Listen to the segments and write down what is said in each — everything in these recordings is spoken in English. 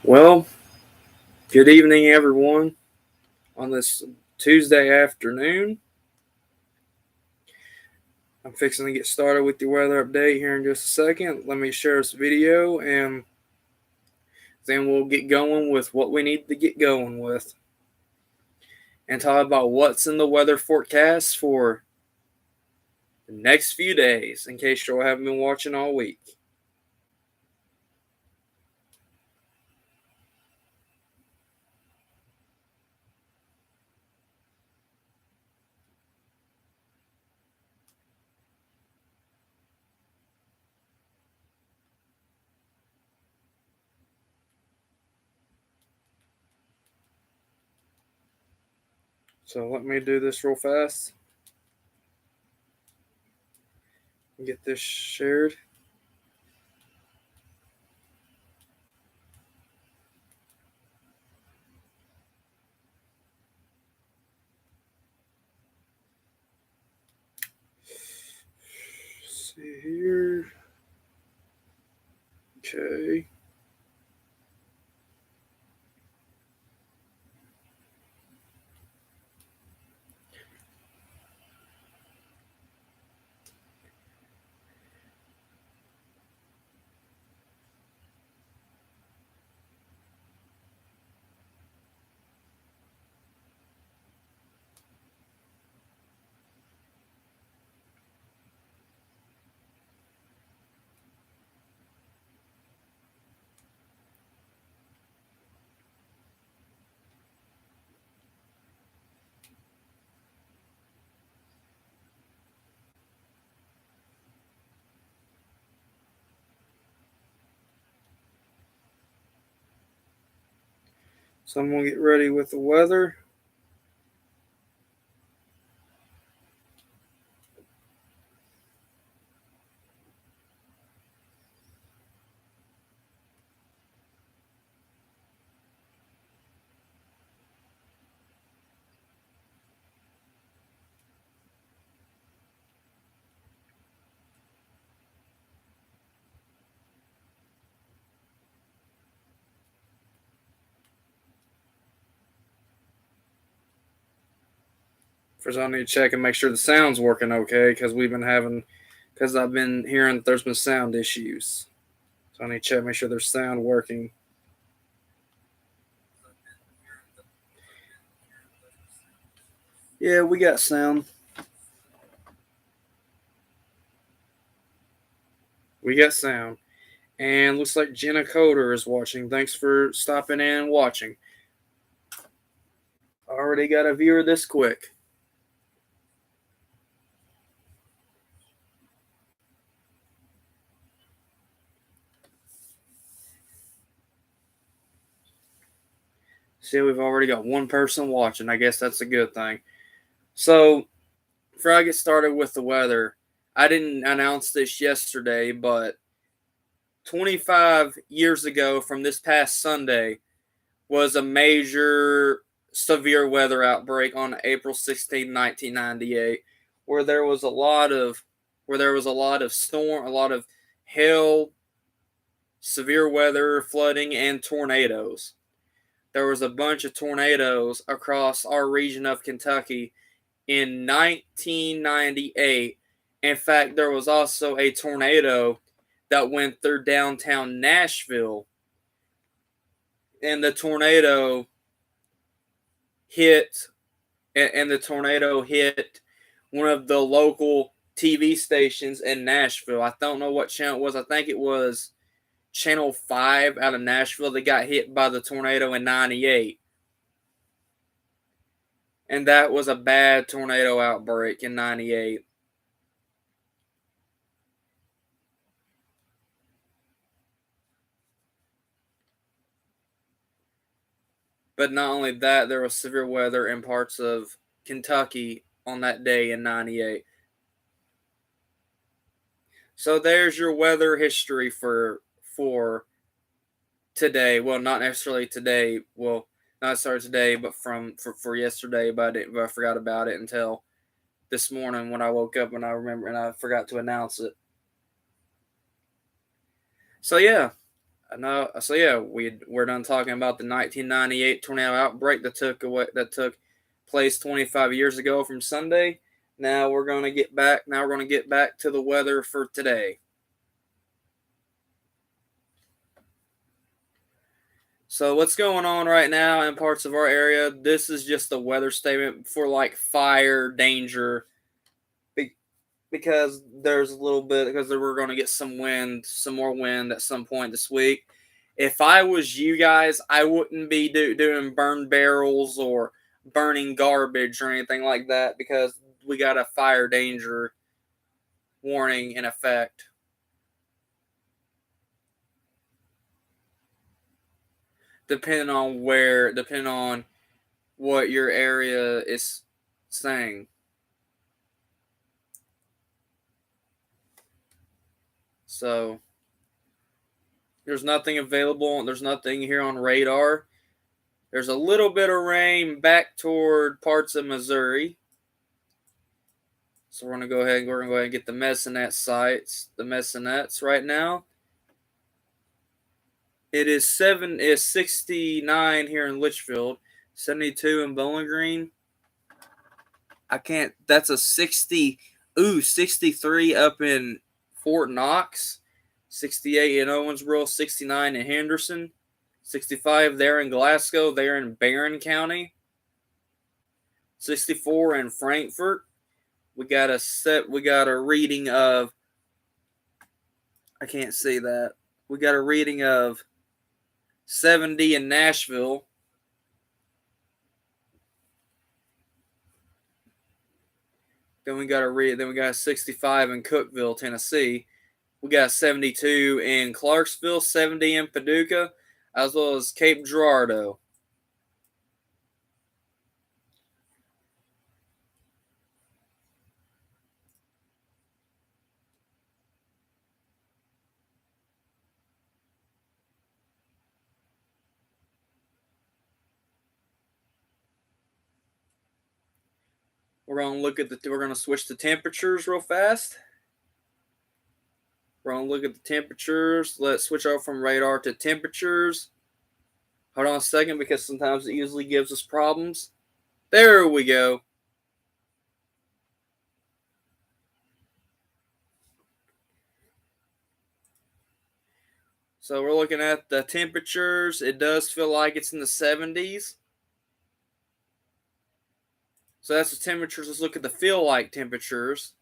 Well, good evening, everyone, on this Tuesday afternoon. I'm fixing to get started with your weather update here in just a second. Let me share this video and then we'll get going with what we need to get going with and talk about what's in the weather forecast for the next few days in case you haven't been watching all week. So let me do this real fast. Get this shared. Let's see here. Okay. So I'm going to get ready with the weather. First, I need to check and make sure the sound's working okay because I've been hearing that there's been sound issues. So I need to check, make sure there's sound working. Yeah, we got sound. We got sound. And looks like Jenna Coder is watching. Thanks for stopping in and watching. Already got a viewer this quick. See, we've already got one person watching. I guess that's a good thing. So, before I get started with the weather, I didn't announce this yesterday, but 25 years ago from this past Sunday was a major severe weather outbreak on April 16, 1998, where there was a lot of storm, a lot of hail, severe weather, flooding, and tornadoes. There was a bunch of tornadoes across our region of Kentucky in 1998. In fact, there was also a tornado that went through downtown Nashville, and the tornado hit one of the local TV stations in Nashville. I don't know what channel it was. I think it was Channel 5 out of Nashville that got hit by the tornado in 98. And that was a bad tornado outbreak in 98. But not only that, there was severe weather in parts of Kentucky on that day in 98. So there's your weather history for today. Well, not necessarily today. Well, not necessarily today, but for yesterday. But I forgot about it until this morning when I woke up and I forgot to announce it. So yeah, I know. So yeah, we're done talking about the 1998 tornado outbreak that took place 25 years ago from Sunday. Now we're going to get back. Now we're going to get back to the weather for today. So what's going on right now in parts of our area? This is just a weather statement for like fire danger, because there's a little bit, because we're going to get some more wind at some point this week. If I was you guys, I wouldn't be doing burn barrels or burning garbage or anything like that, because we got a fire danger warning in effect. Depending on what your area is saying. So there's nothing available. There's nothing here on radar. There's a little bit of rain back toward parts of Missouri. So we're gonna go ahead and get the Messinet sites. The Messinets right now. It is 69 here in Litchfield, 72 in Bowling Green. I can't. That's a 60. 63 up in Fort Knox, 68 in Owensboro, 69 in Henderson, 65 there in Glasgow, there in Barron County, 64 in Frankfort. We got a reading of, I can't see that. We got a reading of 70 in Nashville. Then we got 65 in Cookeville, Tennessee. We got 72 in Clarksville, 70 in Paducah, as well as Cape Girardeau. We're gonna switch to temperatures real fast. We're gonna look at the temperatures. Let's switch over from radar to temperatures. Hold on a second, because sometimes it usually gives us problems. There we go. So we're looking at the temperatures. It does feel like it's in the 70s. So that's the temperatures. Let's look at the feel like temperatures.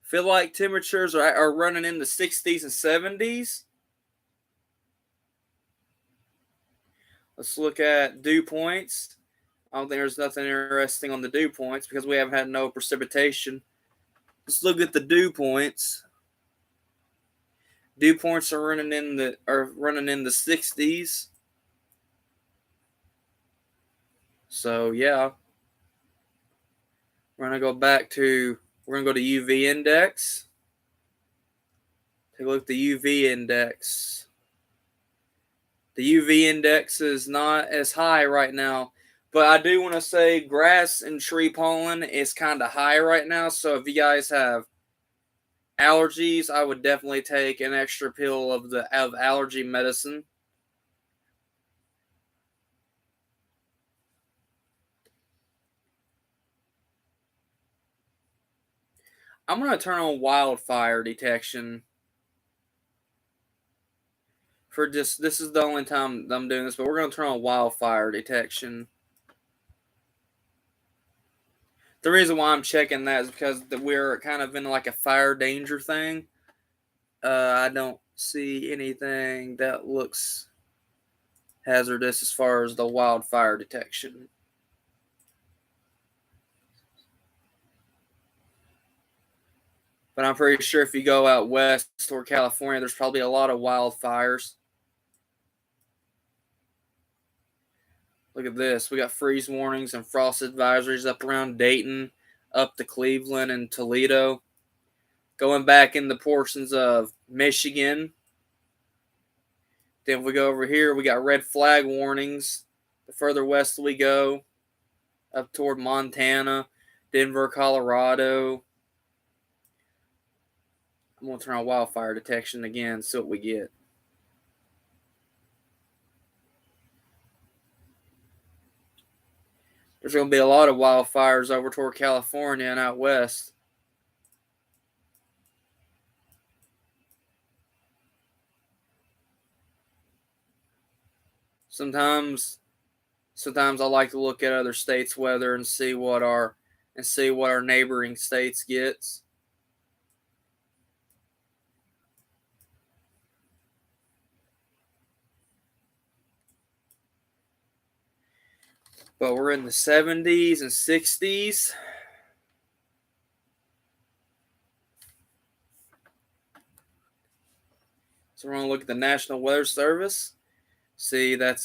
Feel like temperatures are running in the 60s and 70s. Let's look at dew points. I don't think there's nothing interesting on the dew points because we haven't had no precipitation. Let's look at the dew points. Dew points are running in the 60s. So yeah, we're gonna go to UV index. Take a look at the UV index. The UV index is not as high right now, but I do want to say grass and tree pollen is kind of high right now. So if you guys have allergies, I would definitely take an extra pill of allergy medicine. I'm going to turn on wildfire detection for just, this is the only time I'm doing this, but we're going to turn on wildfire detection. The reason why I'm checking that is because we're kind of in like a fire danger thing. I don't see anything that looks hazardous as far as the wildfire detection. But I'm pretty sure if you go out west toward California, there's probably a lot of wildfires. Look at this. We got freeze warnings and frost advisories up around Dayton, up to Cleveland and Toledo. going back in the portions of Michigan. Then if we go over here, we got red flag warnings. The further west we go, up toward Montana, Denver, Colorado. I'm going to turn on wildfire detection again, see what we get. There's going to be a lot of wildfires over toward California and out west. Sometimes I like to look at other states' weather and see what our neighboring states gets. But we're in the 70s and 60s. So we're going to look at the National Weather Service. See, that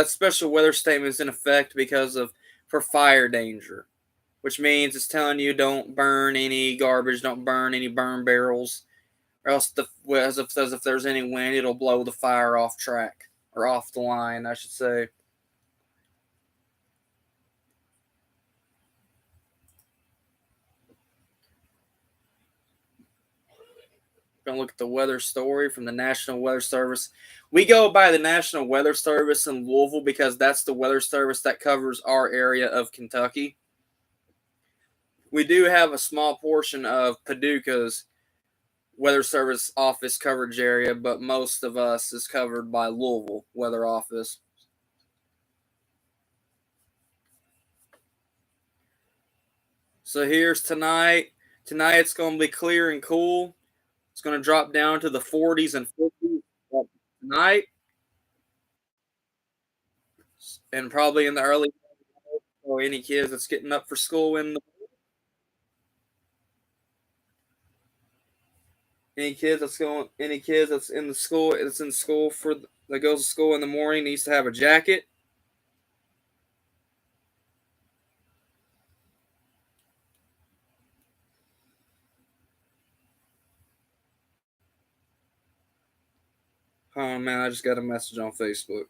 special weather statement is in effect for fire danger, which means it's telling you don't burn any garbage, don't burn any burn barrels, or else as if there's any wind, it'll blow the fire off track or off the line, I should say. Going to look at the weather story from the National Weather Service. We go by the National Weather Service in Louisville because that's the weather service that covers our area of Kentucky. We do have a small portion of Paducah's weather service office coverage area, but most of us is covered by Louisville weather office. So here's tonight. Tonight it's going to be clear and cool. It's going to drop down to the 40s and 50s tonight. And probably in the early so any kids that's getting up for school any kids that's in the school that goes to school in the morning needs to have a jacket. Oh man, I just got a message on Facebook.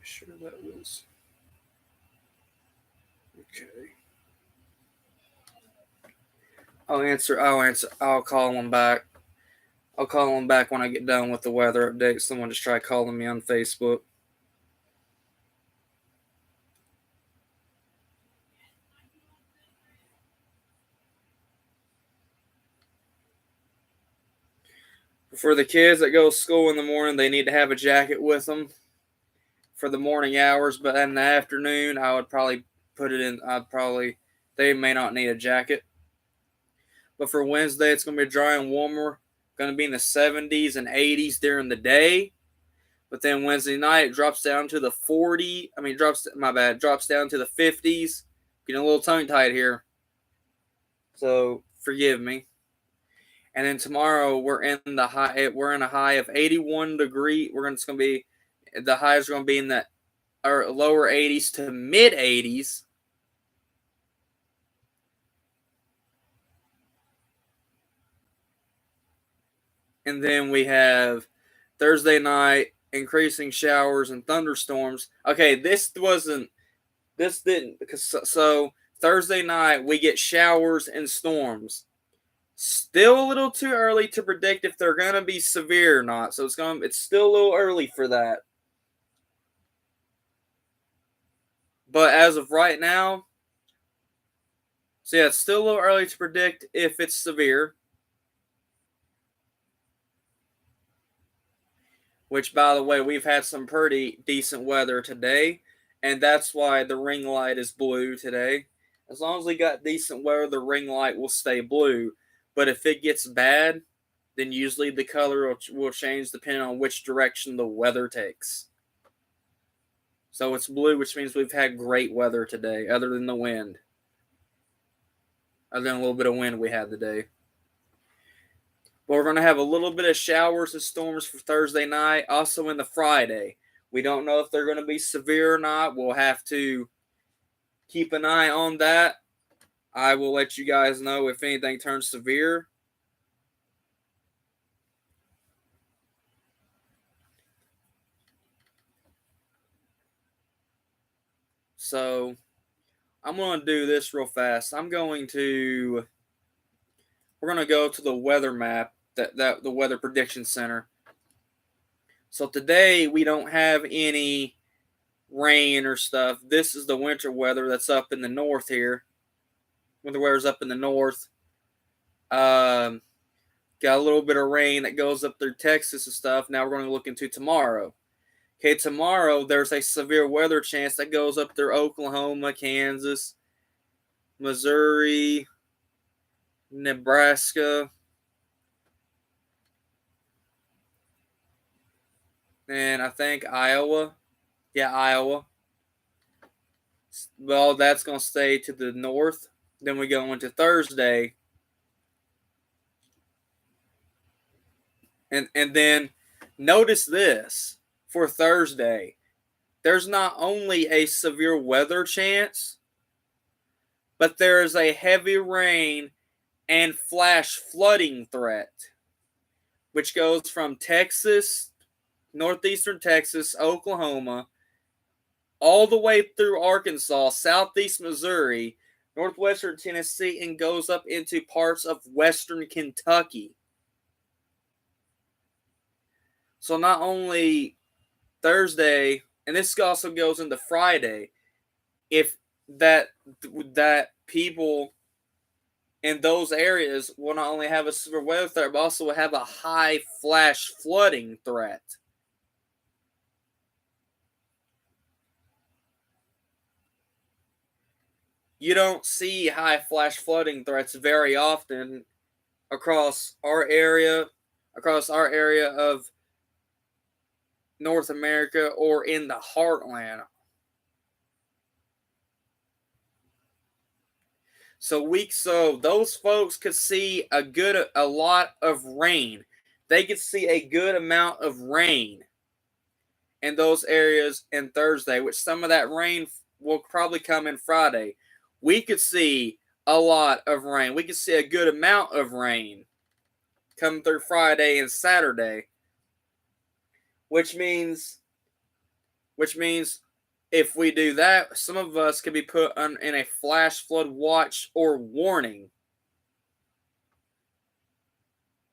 Sure that was okay. I'll call them back. I'll call them back when I get done with the weather update. Someone just tried calling me on Facebook. For the kids that go to school in the morning, they need to have a jacket with them for the morning hours, but in the afternoon, I would probably they may not need a jacket. But for Wednesday, it's going to be dry and warmer. Going to be in the 70s and 80s during the day. But then Wednesday night, it drops down to the drops down to the 50s. Getting a little tongue tied here. So forgive me. And then tomorrow we're in a high of 81 degree. The highs are going to be in the lower 80s to mid 80s. And then we have Thursday night increasing showers and thunderstorms. Okay, so Thursday night we get showers and storms. Still a little too early to predict if they're going to be severe or not. So it's still a little early for that. But as of right now, so yeah, it's still a little early to predict if it's severe. Which, by the way, we've had some pretty decent weather today. And that's why the ring light is blue today. As long as we got decent weather, the ring light will stay blue. But if it gets bad, then usually the color will change depending on which direction the weather takes. So it's blue, which means we've had great weather today, other than the wind. Other than a little bit of wind we had today. But we're going to have a little bit of showers and storms for Thursday night, also in the Friday. We don't know if they're going to be severe or not. We'll have to keep an eye on that. I will let you guys know if anything turns severe. So I'm going to do this real fast. We're going to go to the weather map, that the Weather Prediction Center. So today we don't have any rain or stuff. This is the winter weather that's up in the north here. Winter weather's up in the north. Got a little bit of rain that goes up through Texas and stuff. Now we're going to look into tomorrow. Okay, tomorrow there's a severe weather chance that goes up through Oklahoma, Kansas, Missouri, Nebraska, and I think Iowa. Yeah, Iowa. Well, that's going to stay to the north. Then we go into Thursday. And then notice this for Thursday. There's not only a severe weather chance, but there is a heavy rain and flash flooding threat, which goes from Texas, northeastern Texas, Oklahoma, all the way through Arkansas, southeast Missouri, northwestern Tennessee, and goes up into parts of western Kentucky. So not only Thursday, and this also goes into Friday, if that people in those areas will not only have a severe weather threat, but also will have a high flash flooding threat. You don't see high flash flooding threats very often across our area of North America or in the heartland. So those folks could see a lot of rain. They could see a good amount of rain in those areas in Thursday, which some of that rain will probably come in Friday. We could see a lot of rain. We could see a good amount of rain coming through Friday and Saturday, which means if we do that, some of us could be put in a flash flood watch or warning.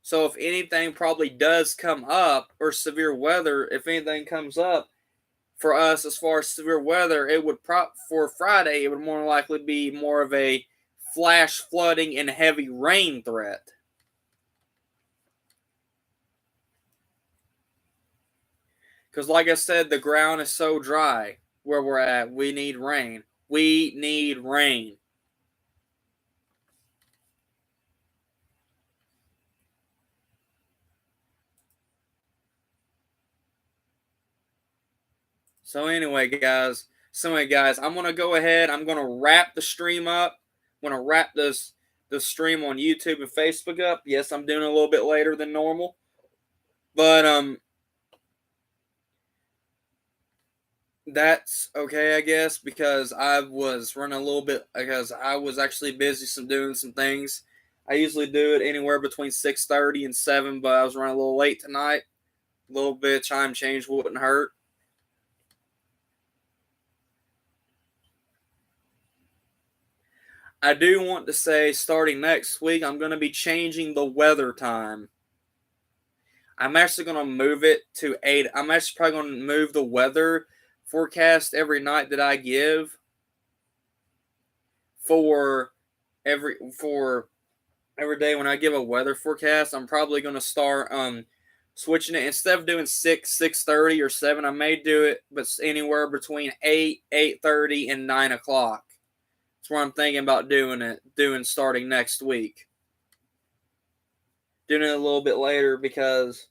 So if anything probably does come up, or severe weather, if anything comes up for us as far as severe weather, it would for Friday, it would more likely be more of a flash flooding and heavy rain threat. Because like I said, the ground is so dry where we're at. We need rain. We need rain. So anyway, guys, I'm gonna go ahead. I'm gonna wrap the stream up. I'm gonna wrap the stream on YouTube and Facebook up. Yes, I'm doing it a little bit later than normal, but that's okay, I guess, because I was running a little bit because I was actually busy doing some things. I usually do it anywhere between 6:30 and 7, but I was running a little late tonight. A little bit of time change wouldn't hurt. I do want to say, starting next week, I'm going to be changing the weather time. I'm actually going to move it to 8. I'm actually probably going to move the weather forecast every night that I give for every day when I give a weather forecast. I'm probably going to start switching it. Instead of doing 6:30 or 7, I may do it but anywhere between 8, 8:30 and 9 o'clock. That's what I'm thinking about doing starting next week. Doing it a little bit later because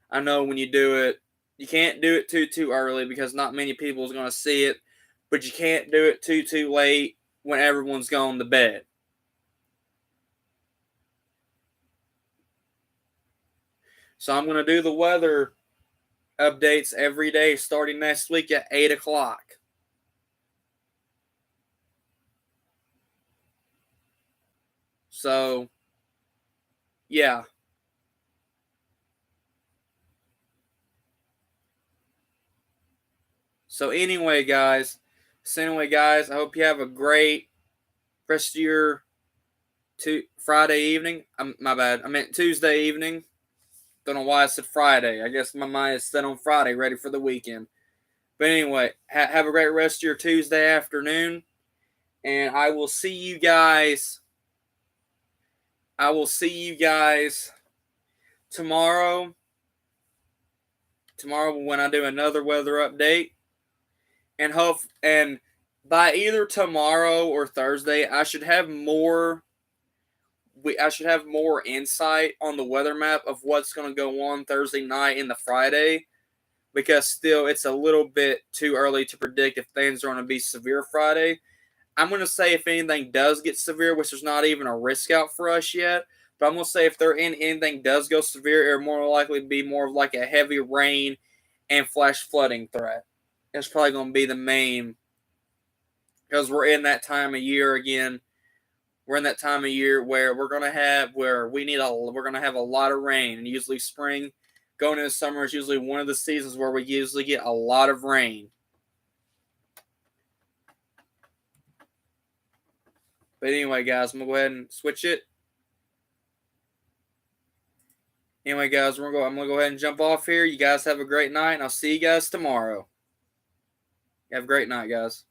I know when you do it, you can't do it too early because not many people is going to see it, but you can't do it too late when everyone's gone to bed. So I'm going to do the weather updates every day starting next week at 8 o'clock. So, yeah. So anyway, guys. I hope you have a great rest of your Friday evening. My bad. I meant Tuesday evening. Don't know why I said Friday. I guess my mind is set on Friday, ready for the weekend. But anyway, have a great rest of your Tuesday afternoon. And I will see you guys. Tomorrow. Tomorrow when I do another weather update. And by either tomorrow or Thursday, I should have more insight on the weather map of what's going to go on Thursday night and the Friday, because still it's a little bit too early to predict if things are going to be severe Friday. I'm going to say if anything does get severe, which there's not even a risk out for us yet, but I'm going to say if anything does go severe, it'll more likely be more of like a heavy rain and flash flooding threat. It's probably going to be the main, because we're in that time of year again. We're in that time of year where we're gonna have a lot of rain, and usually spring going into summer is usually one of the seasons where we usually get a lot of rain. But anyway, guys, I'm gonna go ahead and switch it. Anyway, guys, I'm gonna go ahead and jump off here. You guys have a great night, and I'll see you guys tomorrow. Have a great night, guys.